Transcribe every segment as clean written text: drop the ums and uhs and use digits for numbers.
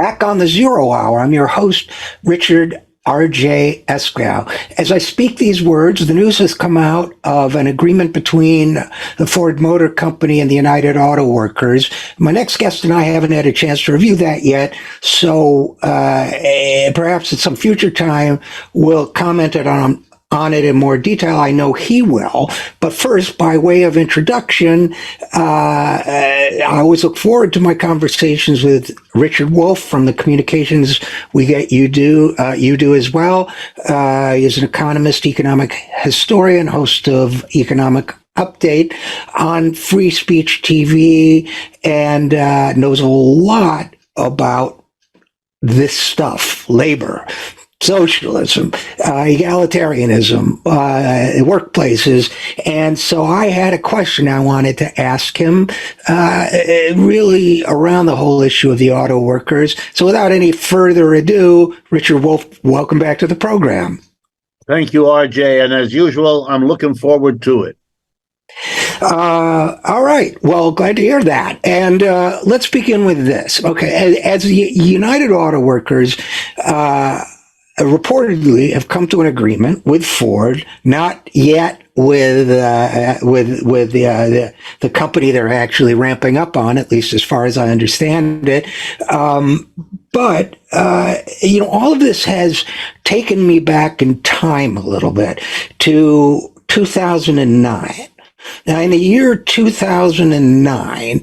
back on the Zero Hour. I'm your host, Richard RJ Eskow. As I speak these words, the news has come out of an agreement between the Ford Motor Company and the United Auto Workers. My next guest and I haven't had a chance to review that yet, so perhaps at some future time we'll comment on it in more detail. I know he will. But first, by way of introduction, I always look forward to my conversations with Richard Wolff from the Communications We Get You Do as well. He's an economist, economic historian, host of Economic Update on Free Speech TV, and knows a lot about this stuff, labor, socialism, egalitarianism, workplaces. And so I had a question I wanted to ask him, really around the whole issue of the auto workers. So without any further ado, Richard Wolff, welcome back to the program. Thank you, RJ. And as usual, I'm looking forward to it. All right. Well, glad to hear that. And let's begin with this. Okay. As the United Auto Workers, reportedly have come to an agreement with Ford, not yet with the company they're actually ramping up on, at least as far as I understand it. But all of this has taken me back in time a little bit to 2009. Now, in the year 2009,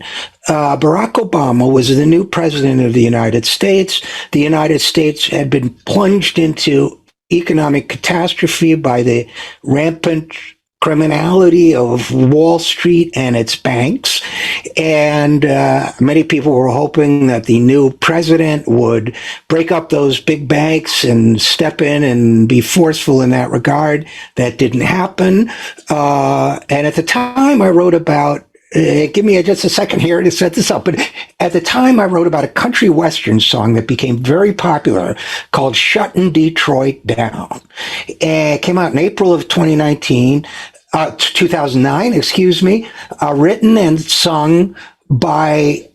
Barack Obama was the new president of the United States. The United States had been plunged into economic catastrophe by the rampant criminality of Wall Street and its banks. And many people were hoping that the new president would break up those big banks and step in and be forceful in that regard. That didn't happen. And at the time I wrote about, give me just a second here to set this up. But at the time, I wrote about a country western song that became very popular called Shuttin' Detroit Down. It came out in April of 2009, written and sung by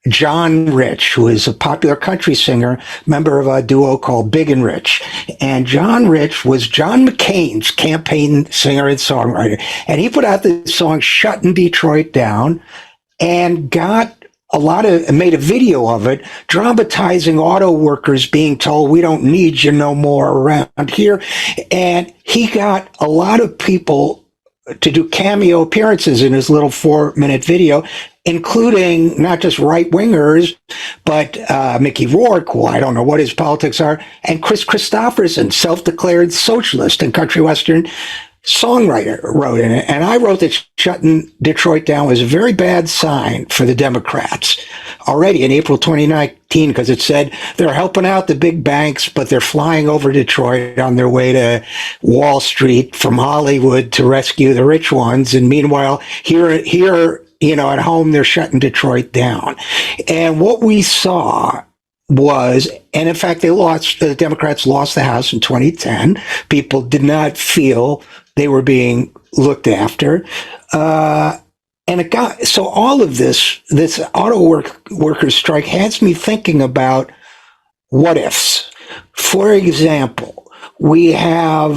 John Rich, who is a popular country singer, member of a duo called Big and Rich. And John Rich was John McCain's campaign singer and songwriter. And he put out this song, Shuttin' Detroit Down, and made a video of it, dramatizing auto workers being told, we don't need you no more around here. And he got a lot of people to do cameo appearances in his little 4-minute video, including not just right-wingers, but Mickey Rourke, who I don't know what his politics are, and Chris Christopherson, self-declared socialist and country western songwriter, wrote in it. And I wrote that Shutting Detroit Down was a very bad sign for the Democrats already in April 2019, because it said they're helping out the big banks, but they're flying over Detroit on their way to Wall Street from Hollywood to rescue the rich ones. And meanwhile, here, at home, they're shutting Detroit down. And what we saw was, and in fact, the Democrats lost the House in 2010. People did not feel they were being looked after. So all of this auto workers strike has me thinking about what ifs. For example, we have,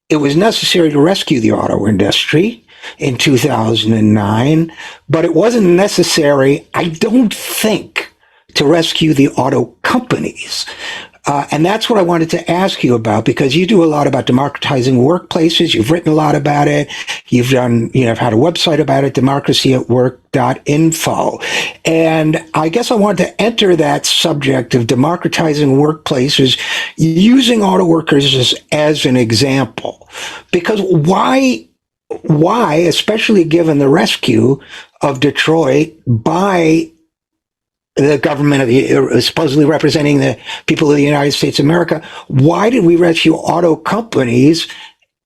it was necessary to rescue the auto industry in 2009, but it wasn't necessary, I don't think, to rescue the auto companies. And that's what I wanted to ask you about, because you do a lot about democratizing workplaces. You've written a lot about it. You've had a website about it, democracyatwork.info. And I guess I wanted to enter that subject of democratizing workplaces using auto workers as an example. Because why, especially given the rescue of Detroit by the government supposedly representing the people of the United States of America, why did we rescue auto companies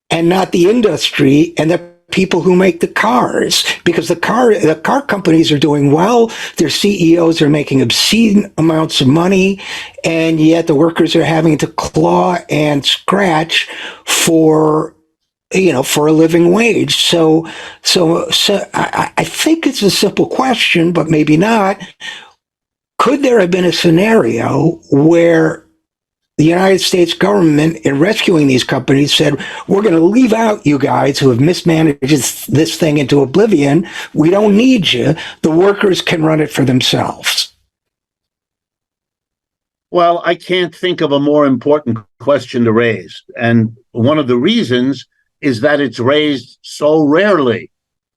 and not the industry and the people who make the cars? Because the car companies are doing well, their CEOs are making obscene amounts of money, and yet the workers are having to claw and scratch for a living wage. So I think it's a simple question, but maybe not. Could there have been a scenario where the United States government, in rescuing these companies, said, we're going to leave out you guys who have mismanaged this thing into oblivion. We don't need you. The workers can run it for themselves. Well, I can't think of a more important question to raise. And one of the reasons is that it's raised so rarely.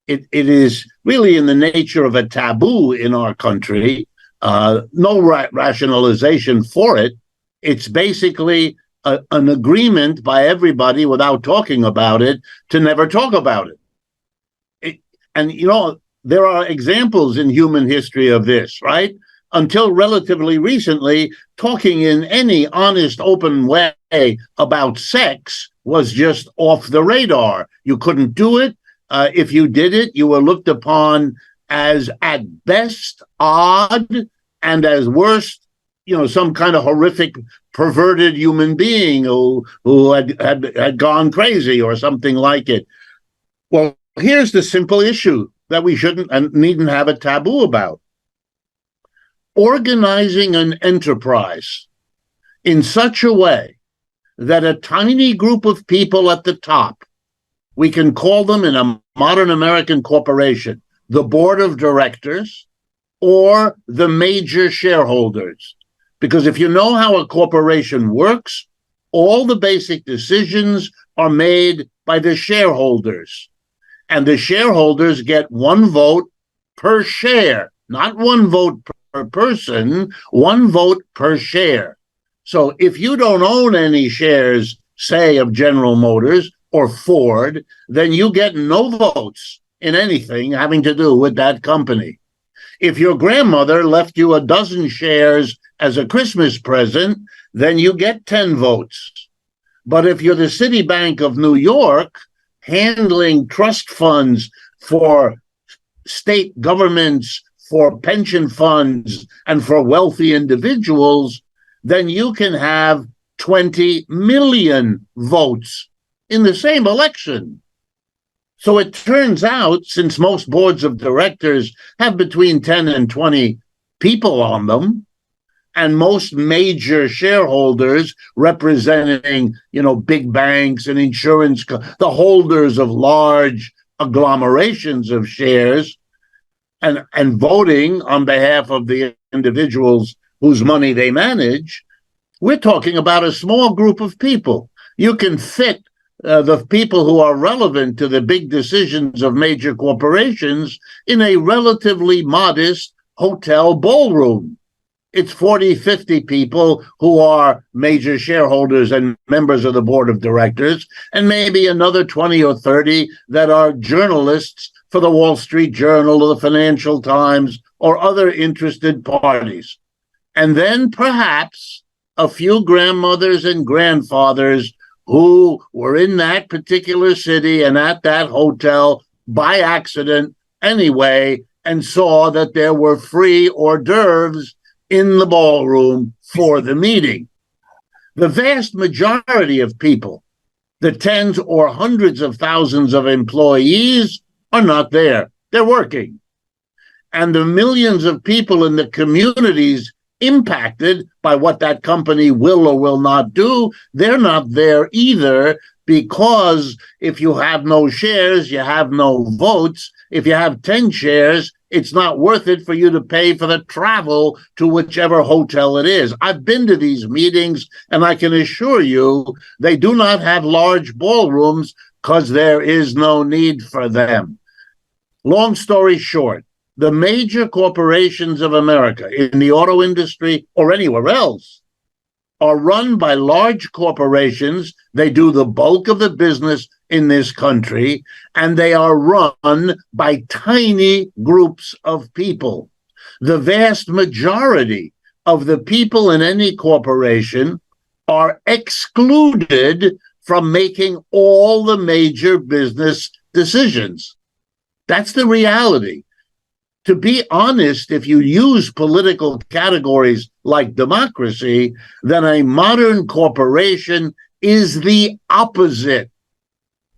It is really in the nature of a taboo in our country. No rationalization for it. It's basically an agreement by everybody without talking about it to never talk about it. And, you know, there are examples in human history of this, right? Until relatively recently, talking in any honest, open way about sex was just off the radar. You couldn't do it. If you did it, you were looked upon as, at best, odd, and as worst, you know, some kind of horrific, perverted human being who had gone crazy or something like it. Well, here's the simple issue that we shouldn't and needn't have a taboo about. Organizing an enterprise in such a way that a tiny group of people at the top, we can call them in a modern American corporation, the board of directors or the major shareholders. Because if you know how a corporation works, all the basic decisions are made by the shareholders. And the shareholders get one vote per share, not one vote per person, one vote per share. So if you don't own any shares, say, of General Motors or Ford, then you get no votes in anything having to do with that company. If your grandmother left you a dozen shares as a Christmas present, then you get 10 votes. But if you're the Citibank of New York, handling trust funds for state governments, for pension funds, and for wealthy individuals, then you can have 20 million votes in the same election. So it turns out, since most boards of directors have between 10 and 20 people on them, and most major shareholders representing, you know, big banks and insurance, the holders of large agglomerations of shares, and voting on behalf of the individuals whose money they manage, we're talking about a small group of people. You can fit the people who are relevant to the big decisions of major corporations in a relatively modest hotel ballroom. It's 40, 50 people who are major shareholders and members of the board of directors, and maybe another 20 or 30 that are journalists for the Wall Street Journal or the Financial Times or other interested parties. And then perhaps a few grandmothers and grandfathers who were in that particular city and at that hotel by accident anyway, and saw that there were free hors d'oeuvres in the ballroom for the meeting. The vast majority of people, the tens or hundreds of thousands of employees, are not there. They're working. And the millions of people in the communities impacted by what that company will or will not do, they're not there either, because if you have no shares, you have no votes. If you have 10 shares, it's not worth it for you to pay for the travel to whichever hotel it is. I've been to these meetings, and I can assure you they do not have large ballrooms because there is no need for them. Long story short, the major corporations of America in the auto industry or anywhere else are run by large corporations. They do the bulk of the business in this country, and they are run by tiny groups of people. The vast majority of the people in any corporation are excluded from making all the major business decisions. That's the reality. To be honest, if you use political categories like democracy, then a modern corporation is the opposite.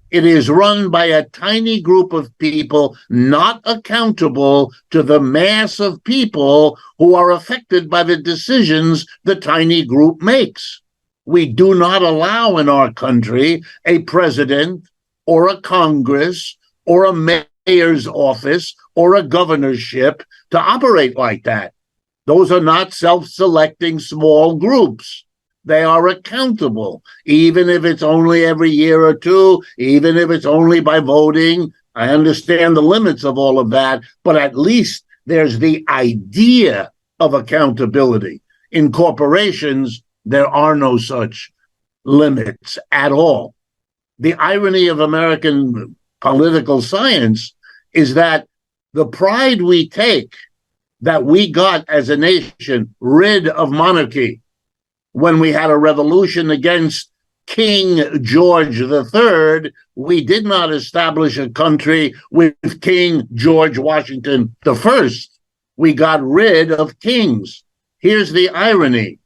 It is run by a tiny group of people not accountable to the mass of people who are affected by the decisions the tiny group makes. We do not allow in our country a president or a Congress or a mayor's office or a governorship to operate like that. Those are not self-selecting small groups. They are accountable, even if it's only every year or two, even if it's only by voting. I understand the limits of all of that, but at least there's the idea of accountability. In corporations, there are no such limits at all. The irony of American political science is that the pride we take that we got as a nation rid of monarchy when we had a revolution against King George III, we did not establish a country with King George Washington I. We got rid of kings. Here's the irony.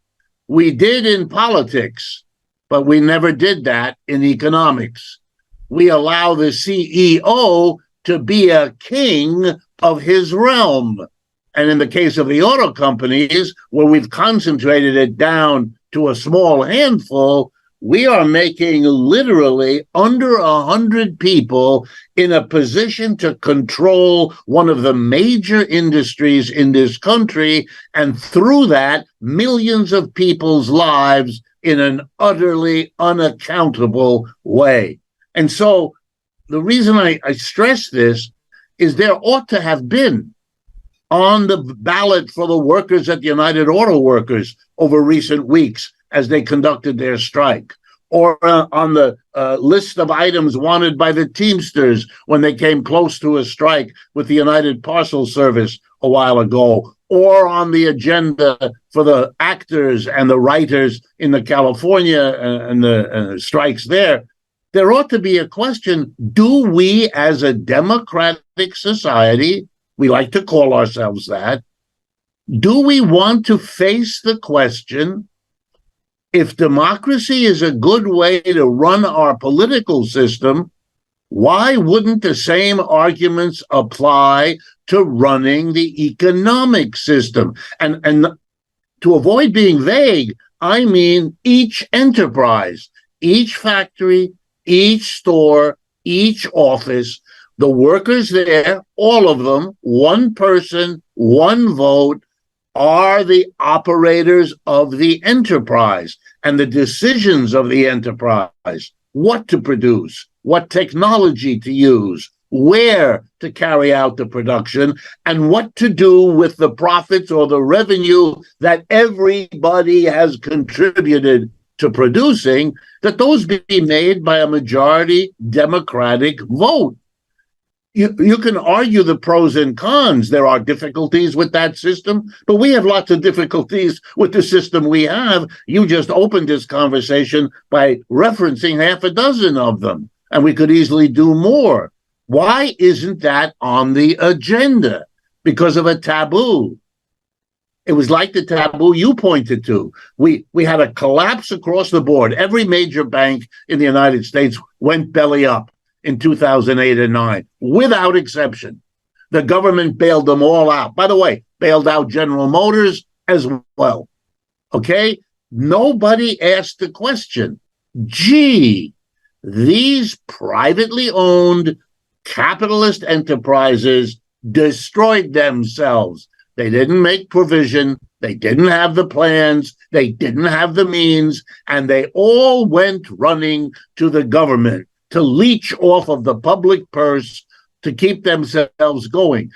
We did in politics, but we never did that in economics. We allow the CEO to be a king of his realm. And in the case of the auto companies, where we've concentrated it down to a small handful, we are making literally under 100 people in a position to control one of the major industries in this country, and through that, millions of people's lives in an utterly unaccountable way. And so the reason I stress this is there ought to have been on the ballot for the workers at the United Auto Workers over recent weeks as they conducted their strike, or on the list of items wanted by the Teamsters when they came close to a strike with the United Parcel Service a while ago, or on the agenda for the actors and the writers in the California and the strikes there. There ought to be a question, do we as a democratic society, we like to call ourselves that, do we want to face the question, if democracy is a good way to run our political system, why wouldn't the same arguments apply to running the economic system? And to avoid being vague, I mean each enterprise, each factory, each store, each office, the workers there, all of them, one person, one vote, are the operators of the enterprise and the decisions of the enterprise, what to produce, what technology to use, where to carry out the production, and what to do with the profits or the revenue that everybody has contributed to producing, that those be made by a majority Democratic vote. You can argue the pros and cons. There are difficulties with that system, but we have lots of difficulties with the system we have. You just opened this conversation by referencing half a dozen of them, and we could easily do more. Why isn't that on the agenda? Because of a taboo. It was like the taboo you pointed to. We had a collapse across the board. Every major bank in the United States went belly up in 2008 and 9, without exception. The government bailed them all out. By the way, bailed out General Motors as well. Okay? Nobody asked the question, gee, these privately owned capitalist enterprises destroyed themselves. They didn't make provision. They didn't have the plans. They didn't have the means. And they all went running to the government to leech off of the public purse to keep themselves going.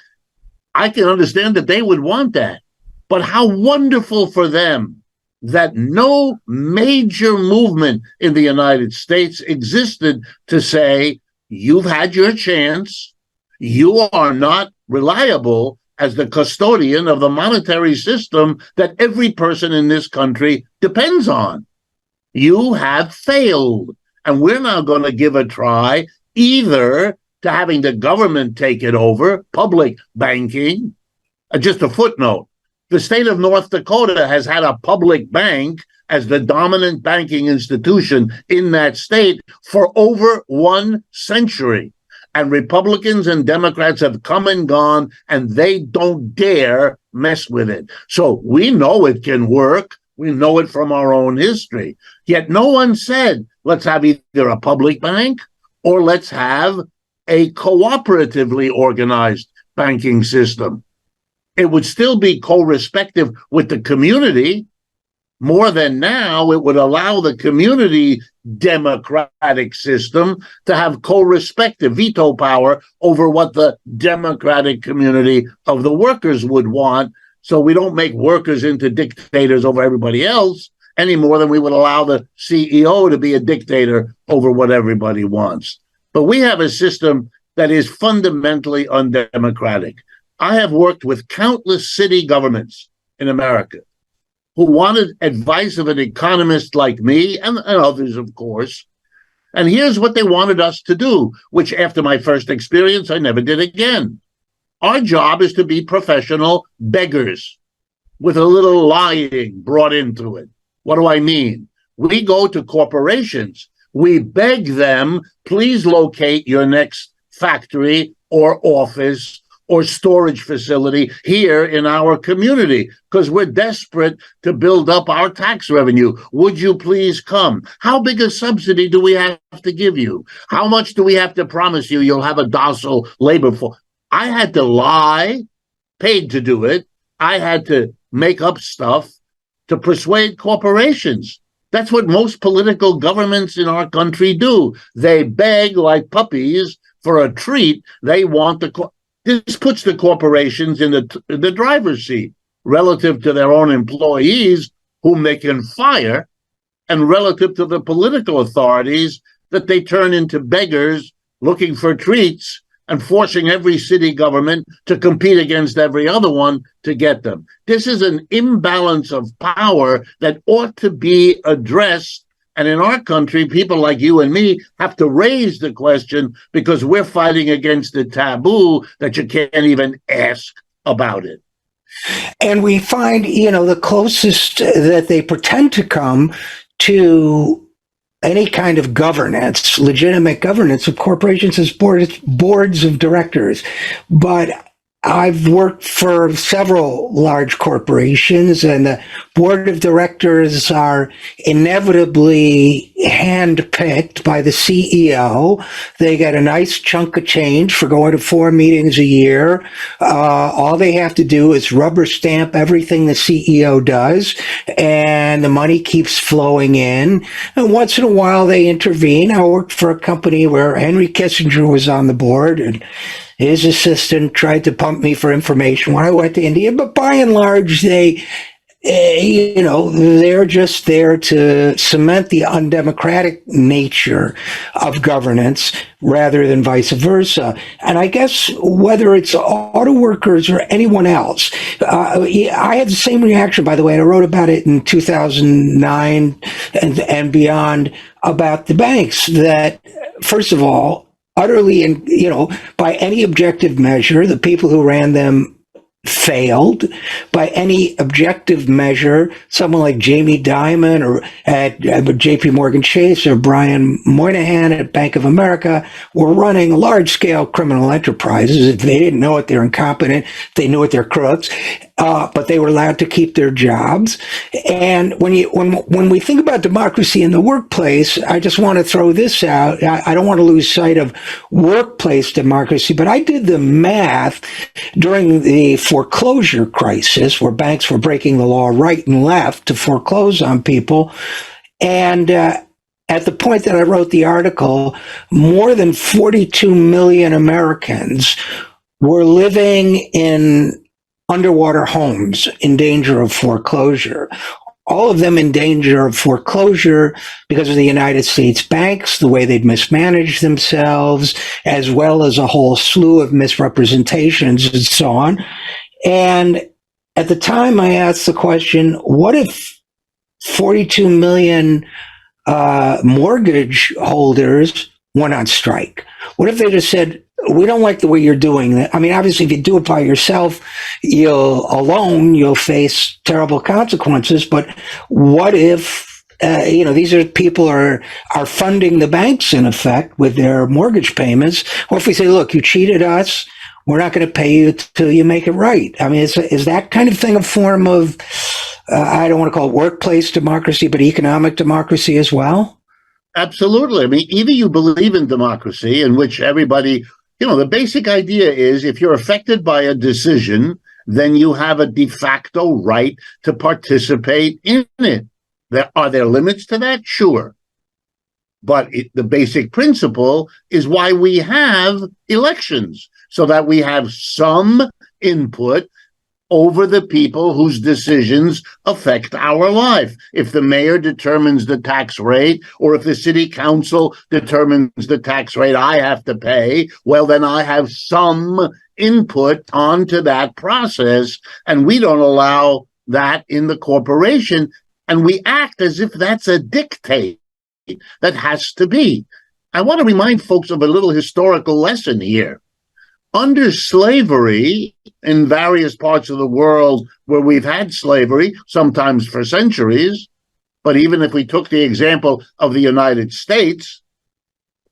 I can understand that they would want that. But how wonderful for them that no major movement in the United States existed to say, you've had your chance. You are not reliable as the custodian of the monetary system that every person in this country depends on. You have failed. And we're now going to give a try either to having the government take it over, public banking. Just a footnote. The state of North Dakota has had a public bank as the dominant banking institution in that state for over 1 century. And Republicans and Democrats have come and gone, and they don't dare mess with it. So we know it can work. We know it from our own history. Yet no one said, let's have either a public bank or let's have a cooperatively organized banking system. It would still be co-respective with the community. More than now, it would allow the community democratic system to have co-respective veto power over what the democratic community of the workers would want. So we don't make workers into dictators over everybody else any more than we would allow the CEO to be a dictator over what everybody wants. But we have a system that is fundamentally undemocratic. I have worked with countless city governments in America who wanted advice of an economist like me and others, of course. And here's what they wanted us to do, which after my first experience, I never did again. Our job is to be professional beggars with a little lying brought into it. What do I mean? We go to corporations. We beg them, please locate your next factory or office or storage facility here in our community because we're desperate to build up our tax revenue. Would you please come? How big a subsidy do we have to give you? How much do we have to promise you you'll have a docile labor force? I had to lie, paid to do it. I had to make up stuff to persuade corporations. That's what most political governments in our country do. They beg like puppies for a treat. They want this puts the corporations in the driver's seat relative to their own employees, whom they can fire, and relative to the political authorities that they turn into beggars looking for treats and forcing every city government to compete against every other one to get them. This is an imbalance of power that ought to be addressed. And in our country, people like you and me have to raise the question because we're fighting against the taboo that you can't even ask about it. And we find, the closest that they pretend to come to any kind of governance, legitimate governance of corporations is boards of directors. But I've worked for several large corporations, and the board of directors are inevitably handpicked by the CEO. They get a nice chunk of change for going to 4 meetings a year. All they have to do is rubber stamp everything the CEO does, and the money keeps flowing in. And once in a while, they intervene. I worked for a company where Henry Kissinger was on the board, and his assistant tried to pump me for information when I went to India, but by and large, they're just there to cement the undemocratic nature of governance rather than vice versa. And I guess whether it's auto workers or anyone else, I had the same reaction, by the way, and I wrote about it in 2009 and beyond about the banks that, first of all, utterly, and by any objective measure, the people who ran them failed. By any objective measure, someone like Jamie Dimon or at JP Morgan Chase or Brian Moynihan at Bank of America were running large-scale criminal enterprises. If they didn't know it, they're incompetent. They knew it, they're crooks. But they were allowed to keep their jobs. And when we think about democracy in the workplace, I just want to throw this out. I don't want to lose sight of workplace democracy, but I did the math during the foreclosure crisis where banks were breaking the law right and left to foreclose on people. And at the point that I wrote the article, more than 42 million Americans were living in underwater homes in danger of foreclosure. All of them in danger of foreclosure because of the United States banks, the way they'd mismanaged themselves, as well as a whole slew of misrepresentations and so on. And at the time, I asked the question, what if 42 million mortgage holders went on strike? What if they just said, we don't like the way you're doing that. I mean, obviously, if you do it by yourself, you'll face terrible consequences. But what if, these are people are funding the banks in effect with their mortgage payments? Or if we say, look, you cheated us, we're not going to pay you till you make it right. I mean, is that kind of thing a form of, I don't want to call it workplace democracy, but economic democracy as well? Absolutely. I mean, either you believe in democracy, in which everybody, the basic idea is if you're affected by a decision, then you have a de facto right to participate in it. Are there limits to that? Sure. But the basic principle is why we have elections, so that we have some input over the people whose decisions affect our life. If the mayor determines the tax rate, or if the city council determines the tax rate I have to pay, well, then I have some input onto that process, and we don't allow that in the corporation, and we act as if that's a dictate that has to be. I want to remind folks of a little historical lesson here. Under slavery, in various parts of the world where we've had slavery, sometimes for centuries, but even if we took the example of the United States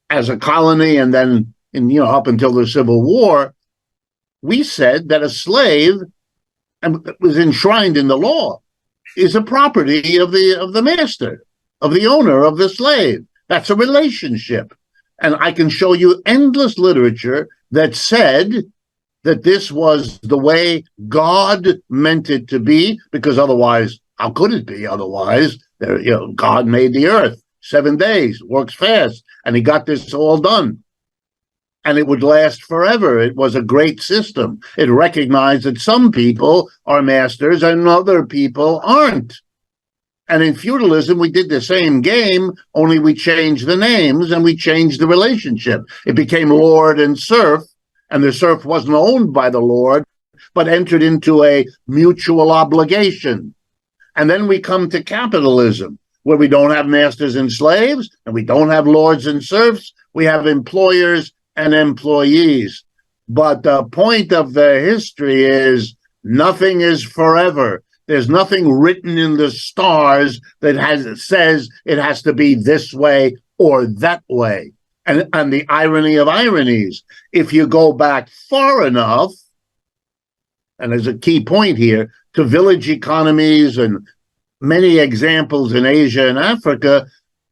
as a colony and then up until the Civil War, we said that a slave, and it was enshrined in the law, is a property of the master, of the owner of the slave. That's a relationship. And I can show you endless literature that said that this was the way God meant it to be, because otherwise, how could it be otherwise? God made the earth 7 days, works fast, and he got this all done. And it would last forever. It was a great system. It recognized that some people are masters and other people aren't. And in feudalism, we did the same game, only we changed the names and we changed the relationship. It became lord and serf, and the serf wasn't owned by the lord, but entered into a mutual obligation. And then we come to capitalism, where we don't have masters and slaves, and we don't have lords and serfs. We have employers and employees. But the point of the history is nothing is forever. There's nothing written in the stars that says it has to be this way or that way. And the irony of ironies, if you go back far enough, and there's a key point here, to village economies and many examples in Asia and Africa,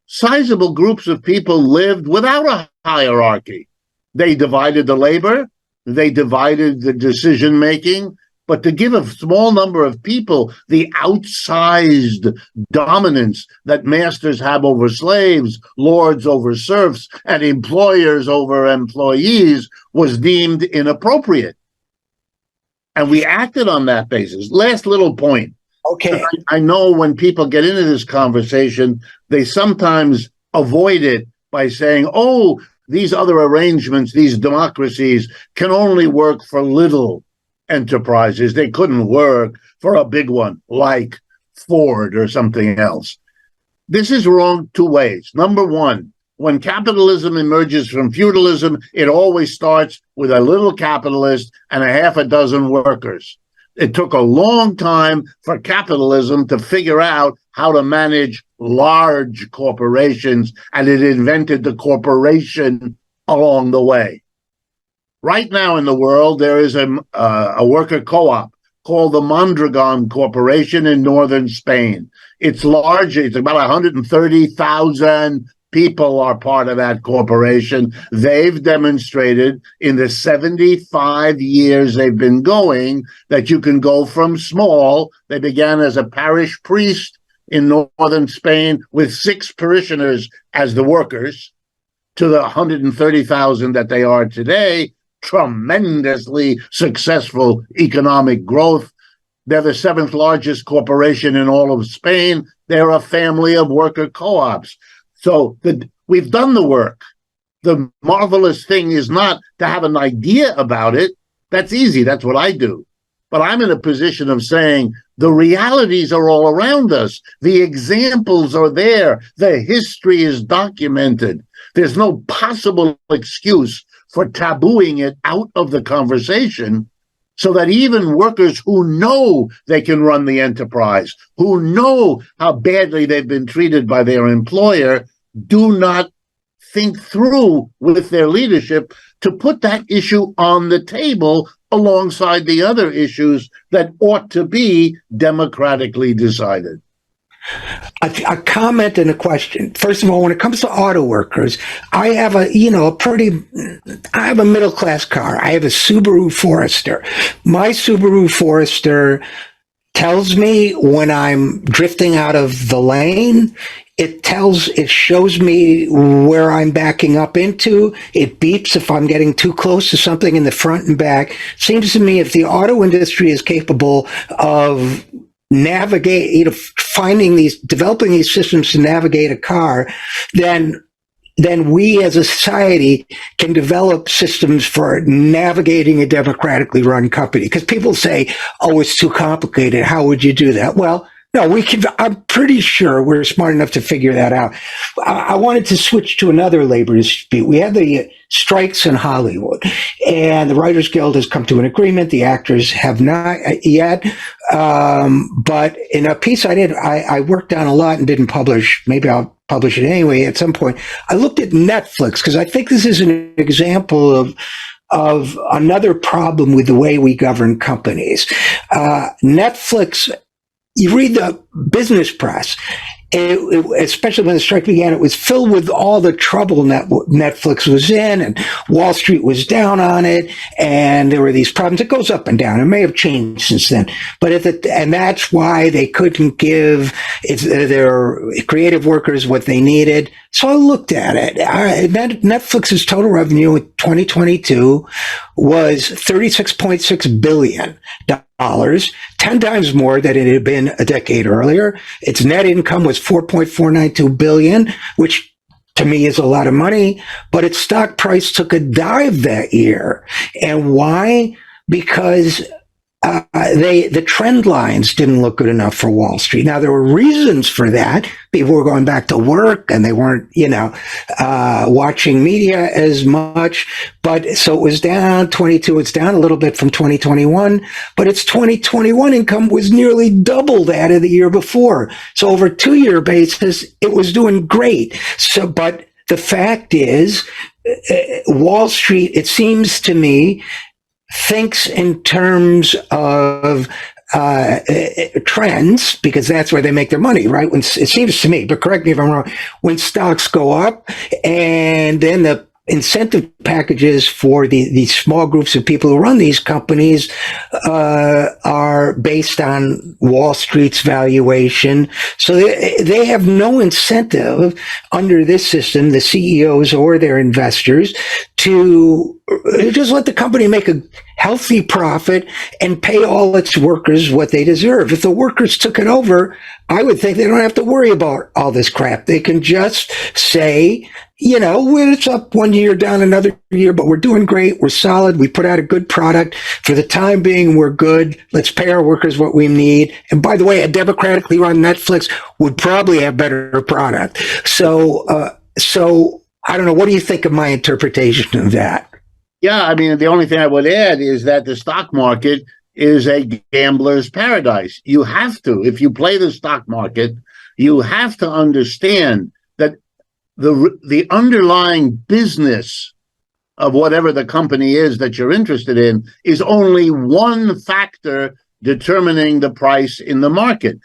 sizable groups of people lived without a hierarchy. They divided the labor, they divided the decision-making, but to give a small number of people the outsized dominance that masters have over slaves, lords over serfs, and employers over employees was deemed inappropriate. And we acted on that basis. Last little point. Okay. I know when people get into this conversation, they sometimes avoid it by saying, oh, these other arrangements, these democracies can only work for little enterprises. They couldn't work for a big one like Ford or something else. This is wrong two ways. Number one, when capitalism emerges from feudalism, it always starts with a little capitalist and a half a dozen workers. It took a long time for capitalism to figure out how to manage large corporations, and it invented the corporation along the way. Right now in the world, there is a worker co-op called the Mondragon Corporation in northern Spain. It's large. It's about 130,000 people are part of that corporation. They've demonstrated in the 75 years they've been going that you can go from small. They began as a parish priest in northern Spain with 6 parishioners as the workers to the 130,000 that they are today. Tremendously successful economic growth. They're the 7th largest corporation in all of Spain. They're a family of worker co-ops. So we've done the work. The marvelous thing is not to have an idea about it. That's easy. That's what I do. But I'm in a position of saying the realities are all around us. The examples are there. The history is documented. There's no possible excuse for tabooing it out of the conversation, so that even workers who know they can run the enterprise, who know how badly they've been treated by their employer, do not think through with their leadership to put that issue on the table alongside the other issues that ought to be democratically decided. A comment and a question. First of all, when it comes to auto workers, I have I have a middle class car. I have a Subaru Forester. My Subaru Forester tells me when I'm drifting out of the lane. It shows me where I'm backing up into. It beeps if I'm getting too close to something in the front and back. Seems to me if the auto industry is capable of developing these systems to navigate a car, then we as a society can develop systems for navigating a democratically run company. Because people say, oh, it's too complicated. How would you do that? Well, no, we can. I'm pretty sure we're smart enough to figure that out. I wanted to switch to another labor dispute. We had the strikes in Hollywood, and the Writers Guild has come to an agreement. The actors have not yet. But in a piece I did, I worked on a lot and didn't publish. Maybe I'll publish it anyway at some point. I looked at Netflix because I think this is an example of another problem with the way we govern companies. Netflix. You read the business press, especially when the strike began, it was filled with all the trouble Netflix was in, and Wall Street was down on it, and there were these problems. It goes up and down. It may have changed since then, but and that's why they couldn't give their creative workers what they needed. So I looked at it. Netflix's total revenue in 2022 was $36.6 billion. 10 times more than it had been a decade earlier. Its net income was $4.492 billion, which to me is a lot of money, but its stock price took a dive that year. And why? Because the trend lines didn't look good enough for Wall Street. Now, there were reasons for that. People were going back to work and they weren't, watching media as much. But so it was down 22. It's down a little bit from 2021, but its 2021 income was nearly double that of the year before. So over a 2-year basis, it was doing great. So, but the fact is, Wall Street, it seems to me, thinks in terms of trends, because that's where they make their money, right? When it seems to me, but correct me if I'm wrong, when stocks go up and then the incentive packages for these small groups of people who run these companies are based on Wall Street's valuation. So they have no incentive under this system, the CEOs or their investors, to just let the company make a healthy profit and pay all its workers what they deserve. If the workers took it over, I would think they don't have to worry about all this crap. They can just say, it's up 1 year, down another year, but we're doing great. We're solid. We put out a good product. For the time being, we're good. Let's pay our workers what we need. And by the way, a democratically run Netflix would probably have better product. So I don't know. What do you think of my interpretation of that? Yeah, I mean, the only thing I would add is that the stock market is a gambler's paradise. You have to, if you play the stock market, you have to understand that the underlying business of whatever the company is that you're interested in is only one factor determining the price in the market.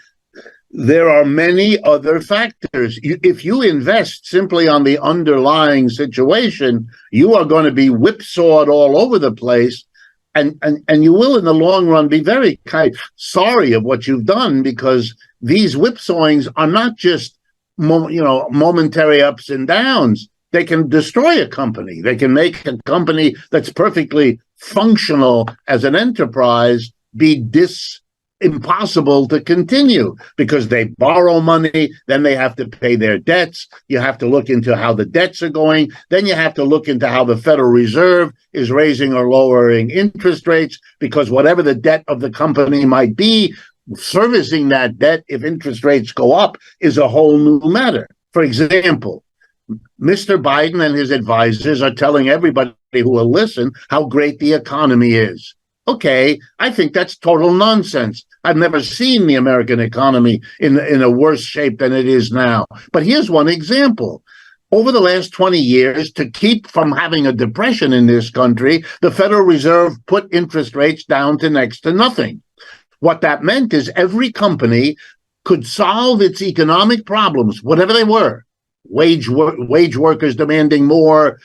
There are many other factors. If you invest simply on the underlying situation, you are going to be whipsawed all over the place, and you will in the long run be very sorry of what you've done, because these whipsawings are not just momentary ups and downs. They can destroy a company. They can make a company that's perfectly functional as an enterprise be impossible to continue, because they borrow money, then they have to pay their debts. You have to look into how the debts are going. Then you have to look into how the Federal Reserve is raising or lowering interest rates, because whatever the debt of the company might be, servicing that debt, if interest rates go up, is a whole new matter. For example, Mr. Biden and his advisors are telling everybody who will listen how great the economy is. Okay, I think that's total nonsense. I've never seen the American economy in a worse shape than it is now. But here's one example. Over the last 20 years, to keep from having a depression in this country, the Federal Reserve put interest rates down to next to nothing. What that meant is every company could solve its economic problems, whatever they were. Wage workers demanding more,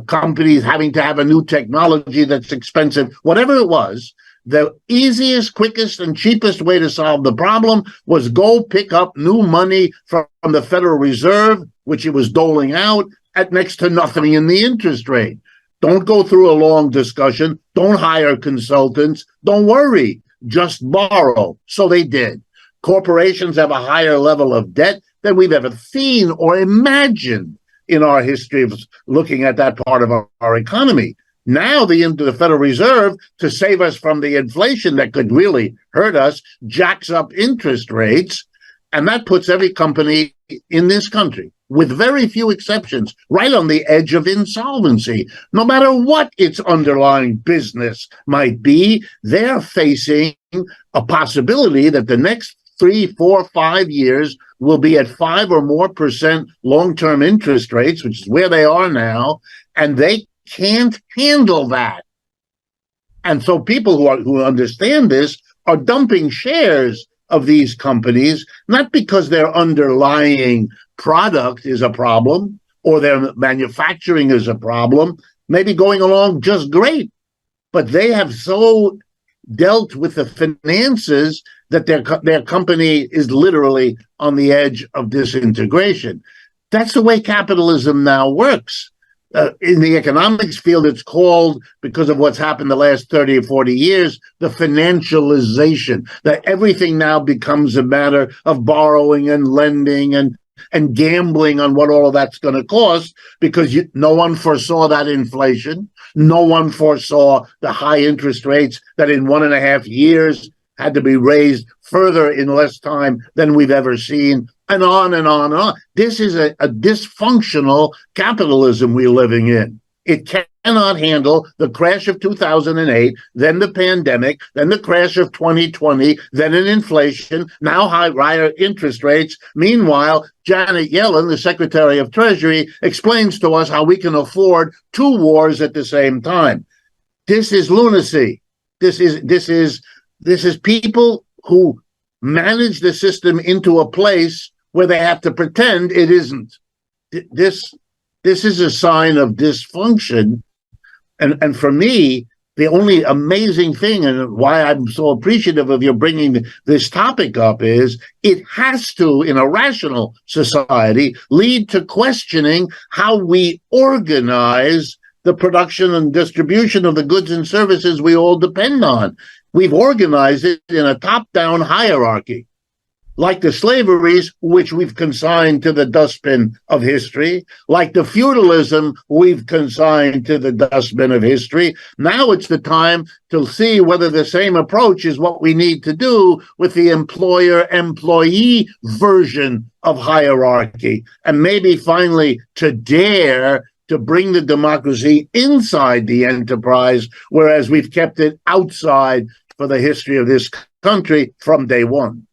companies having to have a new technology that's expensive, whatever it was. The easiest, quickest, and cheapest way to solve the problem was go pick up new money from the Federal Reserve, which it was doling out at next to nothing in the interest rate. Don't go through a long discussion. Don't hire consultants. Don't worry. Just borrow. So they did. Corporations have a higher level of debt than we've ever seen or imagined in our history of looking at that part of our economy. Now the Federal Reserve, to save us from the inflation that could really hurt us, jacks up interest rates, and that puts every company in this country, with very few exceptions, right on the edge of insolvency. No matter what its underlying business might be, they're facing a possibility that the next 3, 4, 5 years will be at 5 or more % long-term interest rates, which is where they are now, and they can't handle that. And so people who understand this are dumping shares of these companies, not because their underlying product is a problem or their manufacturing is a problem, maybe going along just great, but they have so dealt with the finances that their company is literally on the edge of disintegration. That's the way capitalism now works. In the economics field, it's called, because of what's happened the last 30 or 40 years, the financialization, that everything now becomes a matter of borrowing and lending and gambling on what all of that's going to cost, because no one foresaw that inflation. No one foresaw the high interest rates that in 1.5 years had to be raised further in less time than we've ever seen, and on and on and on. This is a dysfunctional capitalism we're living in. It cannot handle the crash of 2008, then the pandemic, then the crash of 2020, then an inflation, now higher interest rates. Meanwhile, Janet Yellen, the Secretary of Treasury, explains to us how we can afford 2 wars at the same time. This is lunacy. This is people who manage the system into a place where they have to pretend it isn't. This is a sign of dysfunction. And for me, the only amazing thing, and why I'm so appreciative of your bringing this topic up, is it has to, in a rational society, lead to questioning how we organize the production and distribution of the goods and services we all depend on. We've organized it in a top-down hierarchy, like the slaveries, which we've consigned to the dustbin of history, like the feudalism we've consigned to the dustbin of history. Now it's the time to see whether the same approach is what we need to do with the employer-employee version of hierarchy, and maybe finally to dare to bring the democracy inside the enterprise, whereas we've kept it outside for the history of this country from day one.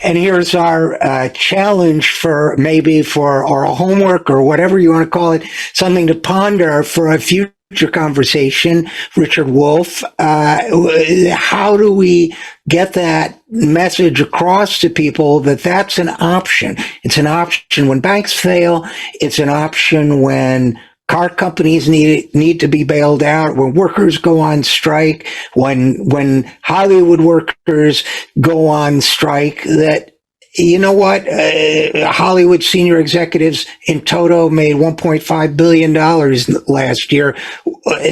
And here's our challenge for our homework or whatever you want to call it, something to ponder for a future conversation. Richard Wolff, how do we get that message across to people that that's an option? It's an option when banks fail. It's an option when car companies need to be bailed out, when workers go on strike, when Hollywood workers go on strike, that, you know what, Hollywood senior executives in toto made $1.5 billion last year.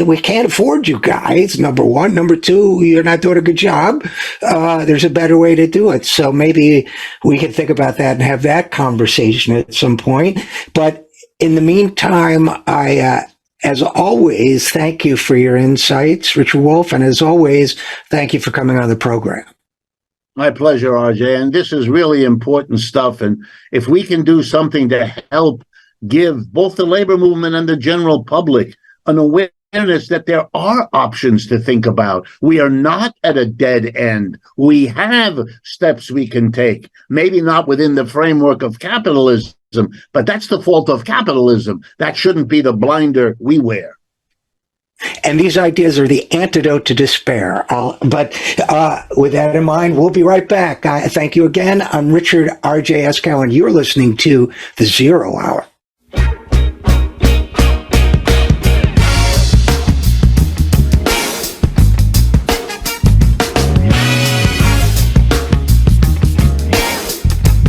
We can't afford you guys, number one. Number two, you're not doing a good job. There's a better way to do it. So maybe we can think about that and have that conversation at some point. But in the meantime, I, as always, thank you for your insights, Richard Wolff, and as always, thank you for coming on the program. My pleasure, RJ. And this is really important stuff. And if we can do something to help give both the labor movement and the general public an awareness that there are options to think about. We are not at a dead end. We have steps we can take, maybe not within the framework of capitalism, but that's the fault of capitalism. That shouldn't be the blinder we wear. And these ideas are the antidote to despair. But with that in mind, we'll be right back. Thank you again. I'm Richard RJ Eskow, and you're listening to The Zero Hour.